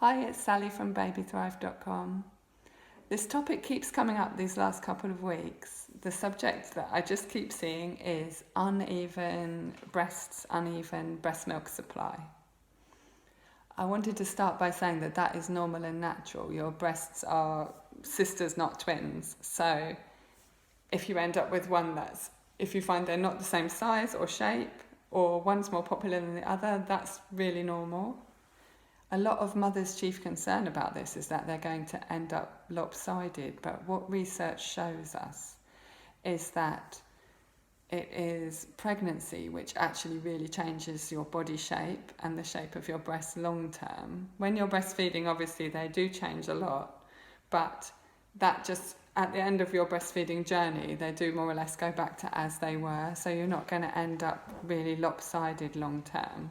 Hi, it's Sally from babythrive.com. This topic keeps coming up these last couple of weeks. The subject that I just keep seeing is uneven breast milk supply. I wanted to start by saying that that is normal and natural. Your breasts are sisters, not twins. So if you end up with if you find they're not the same size or shape, or one's more popular than the other, that's really normal. A lot of mothers' chief concern about this is that they're going to end up lopsided, but what research shows us is that it is pregnancy which actually really changes your body shape and the shape of your breasts long term. When you're breastfeeding, obviously they do change a lot, but that just at the end of your breastfeeding journey, they do more or less go back to as they were, so you're not going to end up really lopsided long term.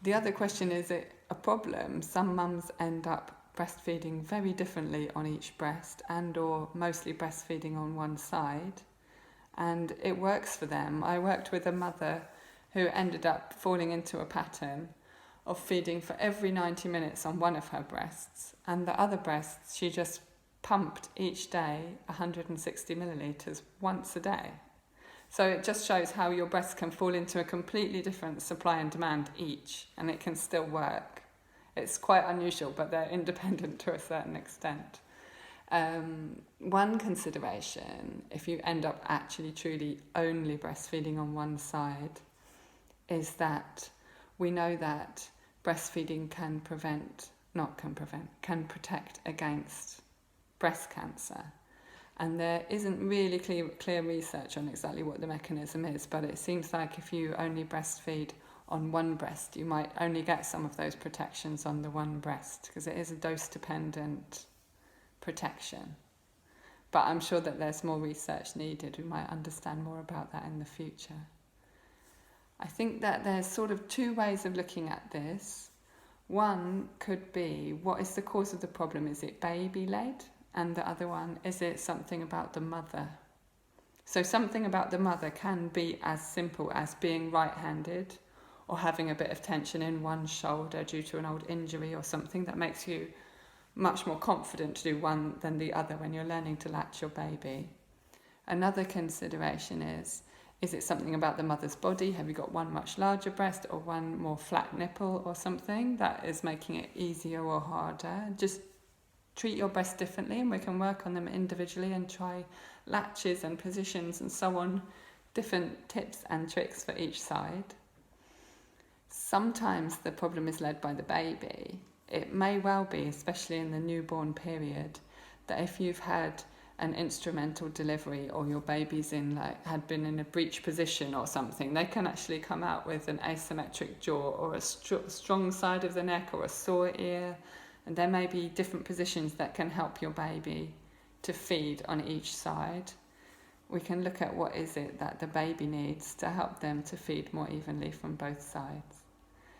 The other question, is it a problem? Some mums end up breastfeeding very differently on each breast and or mostly breastfeeding on one side, and it works for them. I worked with a mother who ended up falling into a pattern of feeding for every 90 minutes on one of her breasts, and the other breasts she just pumped each day 160 millilitres once a day. So it just shows how your breasts can fall into a completely different supply and demand each, and it can still work. It's quite unusual, but they're independent to a certain extent. One consideration, if you end up actually truly only breastfeeding on one side, is that we know that breastfeeding can protect against breast cancer. And there isn't really clear research on exactly what the mechanism is, but it seems like if you only breastfeed on one breast, you might only get some of those protections on the one breast, because it is a dose-dependent protection. But I'm sure that there's more research needed. We might understand more about that in the future. I think that there's sort of two ways of looking at this. One could be, what is the cause of the problem? Is it baby-led? And the other one, is it something about the mother? So something about the mother can be as simple as being right-handed or having a bit of tension in one shoulder due to an old injury or something that makes you much more confident to do one than the other when you're learning to latch your baby. Another consideration is it something about the mother's body? Have you got one much larger breast or one more flat nipple or something that is making it easier or harder? Just treat your breast differently, and we can work on them individually and try latches and positions and so on, different tips and tricks for each side. Sometimes the problem is led by the baby. It may well be, especially in the newborn period, that if you've had an instrumental delivery or your baby's had been in a breech position or something, they can actually come out with an asymmetric jaw or a strong side of the neck or a sore ear. And there may be different positions that can help your baby to feed on each side. We can look at what is it that the baby needs to help them to feed more evenly from both sides.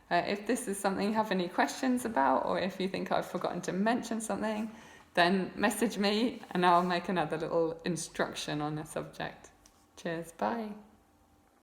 If this is something you have any questions about, or if you think I've forgotten to mention something, then message me and I'll make another little instruction on the subject. Cheers, bye.